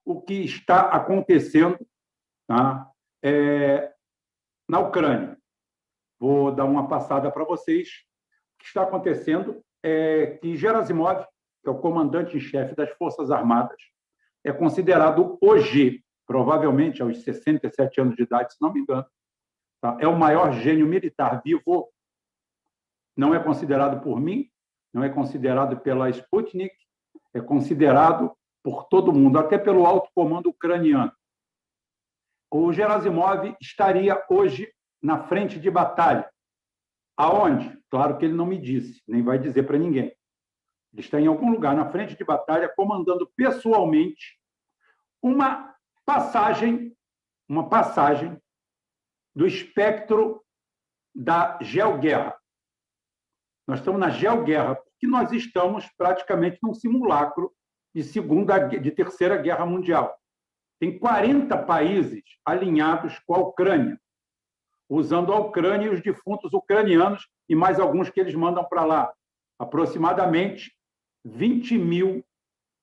o que está acontecendo, tá? Na Ucrânia. Vou dar uma passada para vocês. O que está acontecendo é que Gerasimov, que é o comandante em chefe das Forças Armadas, é considerado hoje, provavelmente aos 67 anos de idade, se não me engano, tá? É o maior gênio militar vivo. Não é considerado por mim, não é considerado pela Sputnik, é considerado por todo mundo, até pelo alto comando ucraniano. O Gerasimov estaria hoje na frente de batalha. Aonde? Claro que ele não me disse, nem vai dizer para ninguém. Ele está em algum lugar na frente de batalha, comandando pessoalmente uma passagem do espectro da geoguerra. Nós estamos na geoguerra, porque nós estamos praticamente num simulacro de Terceira Guerra Mundial. Tem 40 países alinhados com a Ucrânia, usando a Ucrânia e os defuntos ucranianos e mais alguns que eles mandam para lá. Aproximadamente 20 mil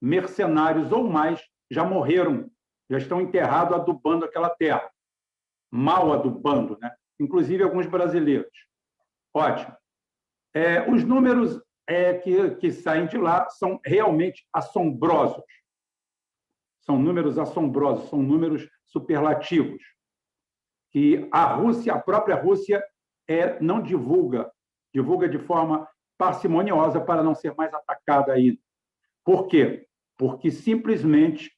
mercenários ou mais já morreram, já estão enterrados adubando aquela terra. Mal adubando, né? Inclusive alguns brasileiros. Ótimo. Os números que saem de lá são realmente assombrosos. São números assombrosos, são números superlativos. Que a própria Rússia, não divulga de forma parcimoniosa para não ser mais atacada ainda. Por quê? Porque simplesmente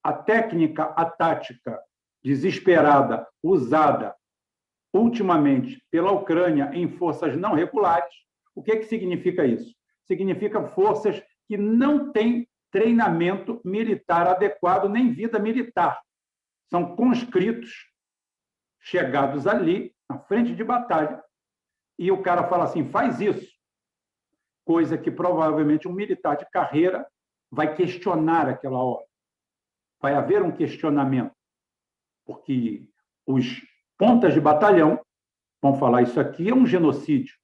a técnica, a tática desesperada usada ultimamente pela Ucrânia em forças não regulares, o que significa isso? Significa forças que não têm treinamento militar adequado, nem vida militar. São conscritos, chegados ali, na frente de batalha, e o cara fala assim, faz isso. Coisa que provavelmente um militar de carreira vai questionar aquela hora. Vai haver um questionamento, porque os pontas de batalhão vão falar, isso aqui é um genocídio.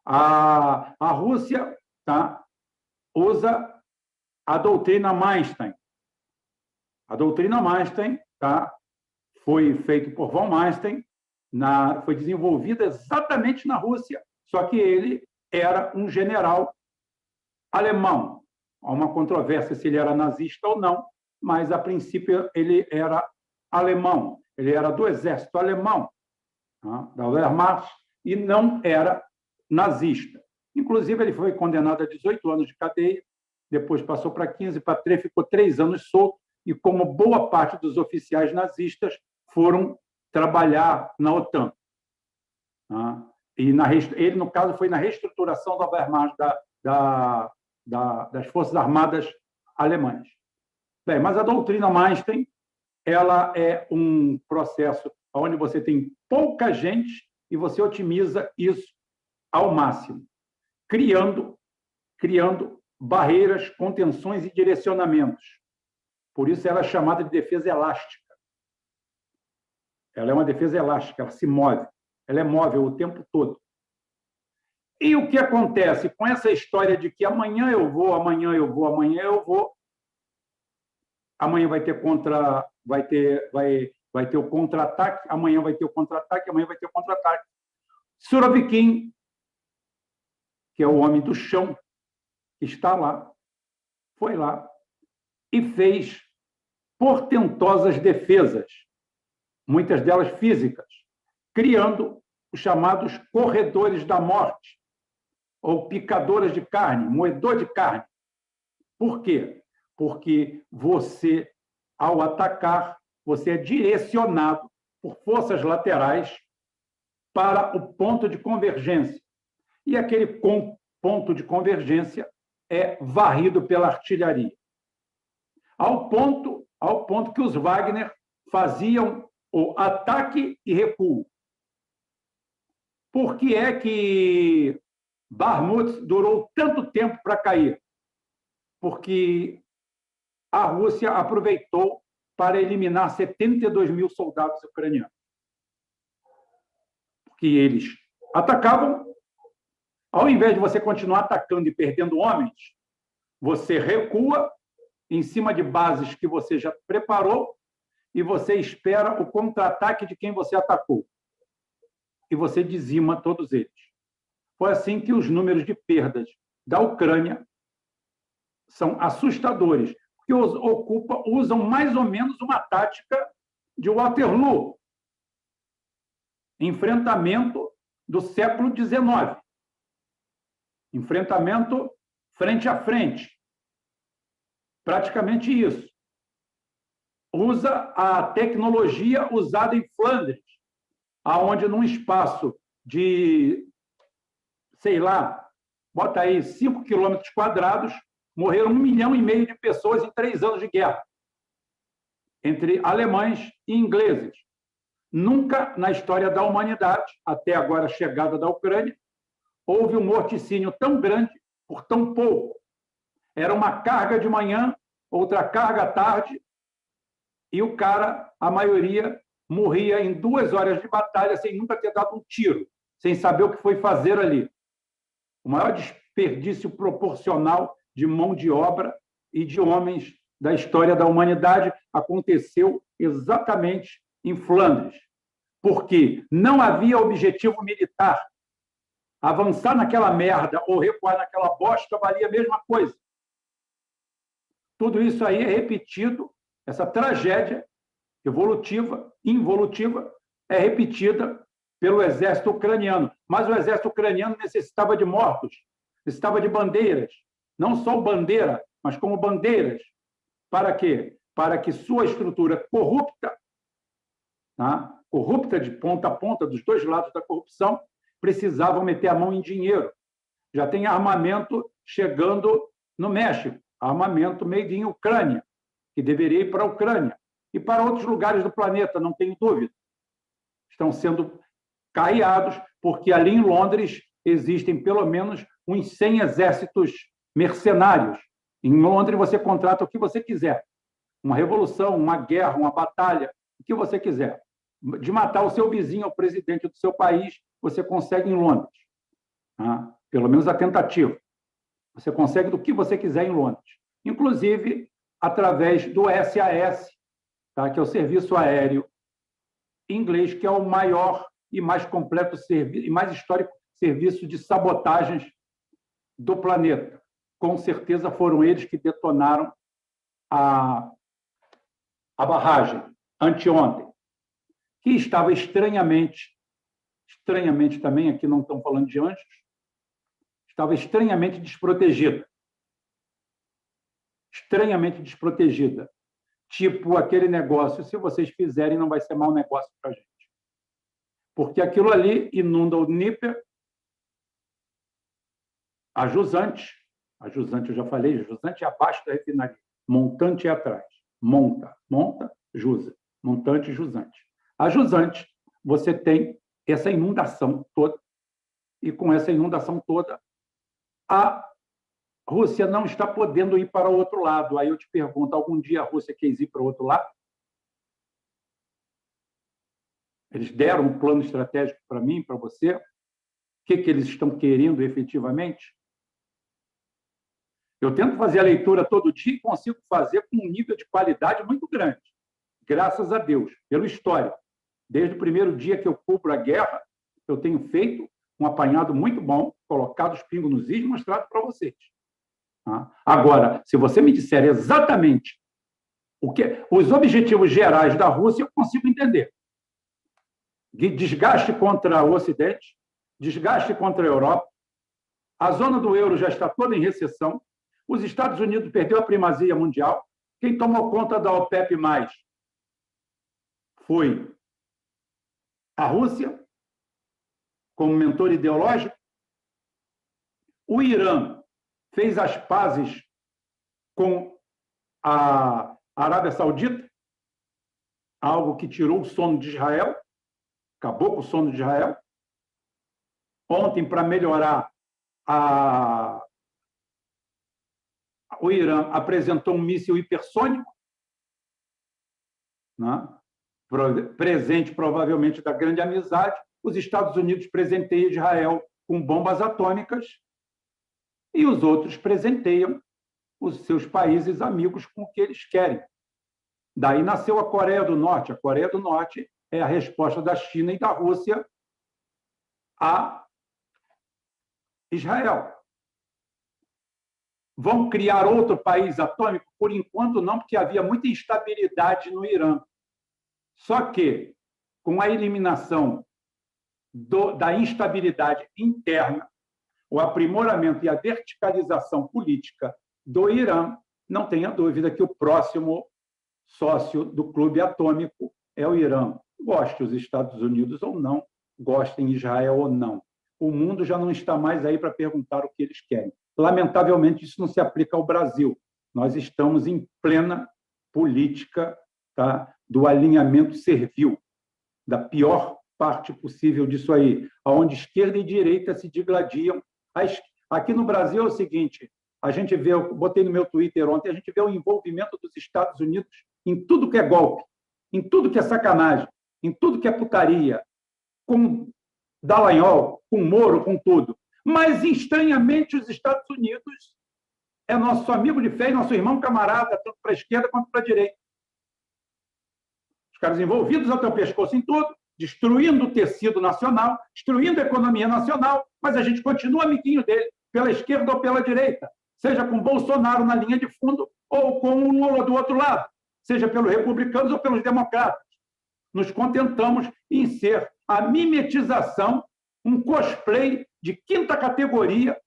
A Rússia, tá, usa a doutrina Manstein. A doutrina Manstein, tá, foi feita por von Manstein, foi desenvolvida exatamente na Rússia, só que ele era um general alemão. Há uma controvérsia se ele era nazista ou não, mas, a princípio, ele era alemão. Ele era do exército alemão, tá, da Wehrmacht, e não era nazista. Inclusive, ele foi condenado a 18 anos de cadeia, depois passou para 15, para 3, ficou 3 anos solto, e como boa parte dos oficiais nazistas foram trabalhar na OTAN. Tá? E ele, no caso, foi na reestruturação da Wehrmacht, das Forças Armadas alemãs. Bem, mas a doutrina Manstein, ela é um processo onde você tem pouca gente e você otimiza isso ao máximo, criando barreiras, contenções e direcionamentos. Por isso ela é chamada de defesa elástica. Ela é uma defesa elástica, ela se move, ela é móvel o tempo todo. E o que acontece com essa história de que amanhã eu vou, amanhã eu vou, amanhã eu vou, amanhã vai ter o contra-ataque, amanhã vai ter o contra-ataque, amanhã vai ter o contra-ataque. Surovikin, que é o homem do chão, que está lá, foi lá e fez portentosas defesas, muitas delas físicas, criando os chamados corredores da morte, ou picadoras de carne, moedor de carne. Por quê? Porque você, ao atacar, você é direcionado por forças laterais para o ponto de convergência. E aquele ponto de convergência é varrido pela artilharia. Ao ponto que os Wagner faziam o ataque e recuo. Por que é que Bakhmut durou tanto tempo para cair? Porque a Rússia aproveitou para eliminar 72 mil soldados ucranianos. Porque eles atacavam, ao invés de você continuar atacando e perdendo homens, você recua em cima de bases que você já preparou e você espera o contra-ataque de quem você atacou. E você dizima todos eles. Foi assim que os números de perdas da Ucrânia são assustadores, porque os usam mais ou menos uma tática de Waterloo, enfrentamento do século XIX, enfrentamento frente a frente, praticamente isso. Usa a tecnologia usada em Flandres, aonde num espaço de, sei lá, bota aí 5 quilômetros quadrados, morreram 1,5 milhão de pessoas em 3 anos de guerra, entre alemães e ingleses. Nunca na história da humanidade, até agora a chegada da Ucrânia, houve um morticínio tão grande por tão pouco. Era uma carga de manhã, outra carga à tarde, e o cara, a maioria, morria em 2 horas de batalha sem nunca ter dado um tiro, sem saber o que foi fazer ali. O maior desperdício proporcional de mão de obra e de homens da história da humanidade aconteceu exatamente em Flandres, porque não havia objetivo militar. Avançar naquela merda ou recuar naquela bosta valia a mesma coisa. Tudo isso aí é repetido, essa tragédia evolutiva, involutiva, é repetida pelo exército ucraniano. Mas o exército ucraniano necessitava de mortos, necessitava de bandeiras, não só bandeira, mas como bandeiras. Para quê? Para que sua estrutura corrupta, tá? Corrupta de ponta a ponta, dos dois lados da corrupção, precisavam meter a mão em dinheiro. Já tem armamento chegando no México, armamento made in Ucrânia, que deveria ir para a Ucrânia e para outros lugares do planeta, não tenho dúvida. Estão sendo carreados, porque ali em Londres existem pelo menos uns 100 exércitos mercenários. Em Londres você contrata o que você quiser. Uma revolução, uma guerra, uma batalha, o que você quiser. De matar o seu vizinho, o presidente do seu país, você consegue em Londres. Tá? Pelo menos a tentativa. Você consegue do que você quiser em Londres. Inclusive através do SAS, tá? Que é o Serviço Aéreo Inglês, que é o maior e mais completo e mais histórico serviço de sabotagens do planeta. Com certeza foram eles que detonaram a barragem anteontem, que estava estranhamente também, aqui não estão falando de anjos, estava estranhamente desprotegida. Estranhamente desprotegida. Tipo aquele negócio, se vocês fizerem, não vai ser mau negócio para a gente. Porque aquilo ali inunda o Dnieper, a Jusante eu já falei, a Jusante é abaixo da refinaria, Montante é atrás. Monta, Jusa, Montante e Jusante. A Jusante, você tem essa inundação toda, e com essa inundação toda, a Rússia não está podendo ir para o outro lado. Aí eu te pergunto, algum dia a Rússia quis ir para o outro lado? Eles deram um plano estratégico para mim, para você? O que eles estão querendo efetivamente? Eu tento fazer a leitura todo dia e consigo fazer com um nível de qualidade muito grande, graças a Deus, pelo histórico. Desde o primeiro dia que eu cubro a guerra, eu tenho feito um apanhado muito bom, colocado os pingos nos is e mostrado para vocês. Agora, se você me disser exatamente os objetivos gerais da Rússia, eu consigo entender. Desgaste contra o Ocidente, desgaste contra a Europa, a zona do euro já está toda em recessão, os Estados Unidos perdeu a primazia mundial, quem tomou conta da OPEP+, foi a Rússia, como mentor ideológico. O Irã fez as pazes com a Arábia Saudita, algo que tirou o sono de Israel, acabou com o sono de Israel. Ontem, para melhorar, o Irã apresentou um míssil hipersônico, né? Presente, provavelmente, da grande amizade. Os Estados Unidos presenteiam Israel com bombas atômicas e os outros presenteiam os seus países amigos com o que eles querem. Daí nasceu a Coreia do Norte. A Coreia do Norte é a resposta da China e da Rússia a Israel. Vão criar outro país atômico? Por enquanto, não, porque havia muita instabilidade no Irã. Só que, com a eliminação da instabilidade interna, o aprimoramento e a verticalização política do Irã, não tenha dúvida que o próximo sócio do clube atômico é o Irã. Goste os Estados Unidos ou não, gostem Israel ou não. O mundo já não está mais aí para perguntar o que eles querem. Lamentavelmente, isso não se aplica ao Brasil. Nós estamos em plena política, tá, do alinhamento servil, da pior parte possível disso aí, onde esquerda e direita se digladiam. Aqui no Brasil é o seguinte, a gente vê, eu botei no meu Twitter ontem, a gente vê o envolvimento dos Estados Unidos em tudo que é golpe, em tudo que é sacanagem, em tudo que é putaria, com Dallagnol, com Moro, com tudo. Mas, estranhamente, os Estados Unidos é nosso amigo de fé e nosso irmão camarada, tanto para a esquerda quanto para a direita. Os caras envolvidos até o pescoço em tudo, destruindo o tecido nacional, destruindo a economia nacional, mas a gente continua amiguinho dele, pela esquerda ou pela direita, seja com Bolsonaro na linha de fundo ou com o Lula do outro lado, seja pelos republicanos ou pelos democratas. Nos contentamos em ser a mimetização, um cosplay de quinta categoria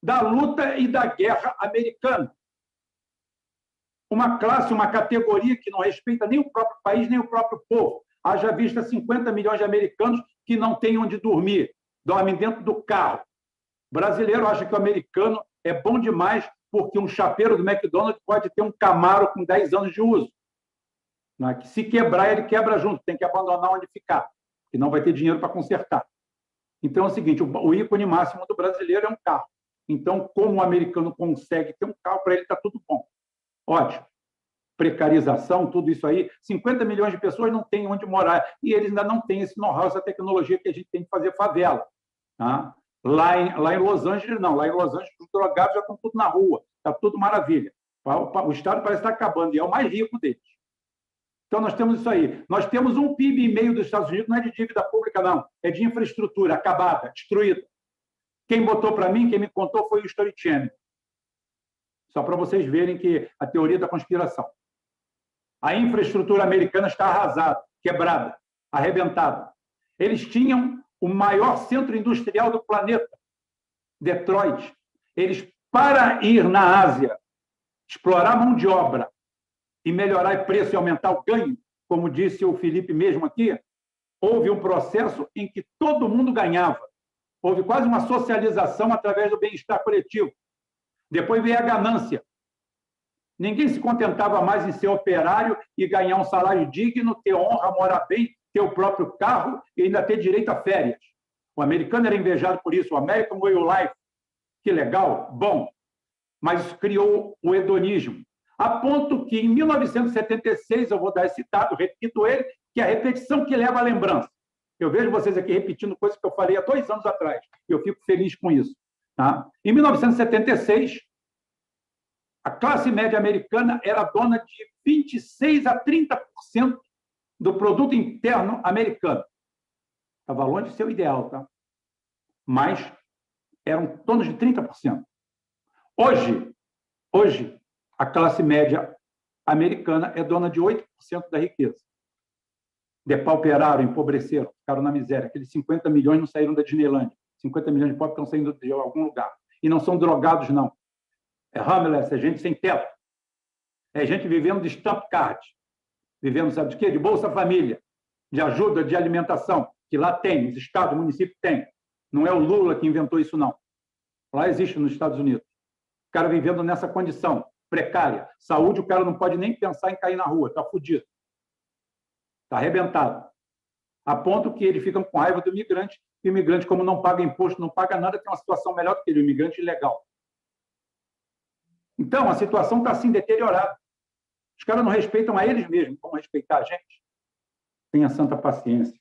da luta e da guerra americana. Uma classe, uma categoria que não respeita nem o próprio país, nem o próprio povo. Haja vista 50 milhões de americanos que não têm onde dormir, dormem dentro do carro. O brasileiro acha que o americano é bom demais porque um chapeiro do McDonald's pode ter um Camaro com 10 anos de uso. Que se quebrar, ele quebra junto, tem que abandonar onde ficar, porque não vai ter dinheiro para consertar. Então é o seguinte, o ícone máximo do brasileiro é um carro. Então, como o americano consegue ter um carro, para ele está tudo bom. Ótimo. Precarização, tudo isso aí. 50 milhões de pessoas não têm onde morar. E eles ainda não têm esse know-how, essa tecnologia que a gente tem que fazer favela. Tá? Lá em Los Angeles, não. Lá em Los Angeles, os drogados já estão tudo na rua. Está tudo maravilha. O Estado parece estar acabando, e é o mais rico deles. Então, nós temos isso aí. Nós temos um PIB e meio dos Estados Unidos, não é de dívida pública, não. É de infraestrutura acabada, destruída. Quem botou para mim, quem me contou, foi o History Channel. Só para vocês verem que a teoria da conspiração. A infraestrutura americana está arrasada, quebrada, arrebentada. Eles tinham o maior centro industrial do planeta, Detroit. Eles, para ir na Ásia, explorar mão de obra e melhorar o preço e aumentar o ganho, como disse o Felipe mesmo aqui, houve um processo em que todo mundo ganhava. Houve quase uma socialização através do bem-estar coletivo. Depois veio a ganância. Ninguém se contentava mais em ser operário e ganhar um salário digno, ter honra, morar bem, ter o próprio carro e ainda ter direito a férias. O americano era invejado por isso, o American Way of Life. Que legal, bom. Mas isso criou o hedonismo. A ponto que, em 1976, eu vou dar esse dado, repito ele, que é a repetição que leva à lembrança. Eu vejo vocês aqui repetindo coisas que eu falei há 2 anos atrás, e eu fico feliz com isso. Tá? Em 1976, a classe média americana era dona de 26% a 30% do produto interno americano. Estava longe de ser o ideal, tá? Mas eram donos de 30%. Hoje, a classe média americana é dona de 8% da riqueza. Depauperaram, empobreceram, ficaram na miséria. Aqueles 50 milhões não saíram da Disneylândia. 50 milhões de pobres estão saindo de algum lugar. E não são drogados, não. É homeless, é gente sem teto. É gente vivendo de stamp card. Vivendo, sabe de quê? De Bolsa Família, de ajuda de alimentação, que lá tem, os estados, o município tem. Não é o Lula que inventou isso, não. Lá existe nos Estados Unidos. O cara vivendo nessa condição precária. Saúde, o cara não pode nem pensar em cair na rua, está fudido. Está arrebentado. A ponto que eles ficam com raiva do imigrante, e o imigrante, como não paga imposto, não paga nada, tem uma situação melhor do que ele, o imigrante ilegal. Então, a situação está assim deteriorada. Os caras não respeitam a eles mesmos, vão respeitar a gente. Tenha santa paciência.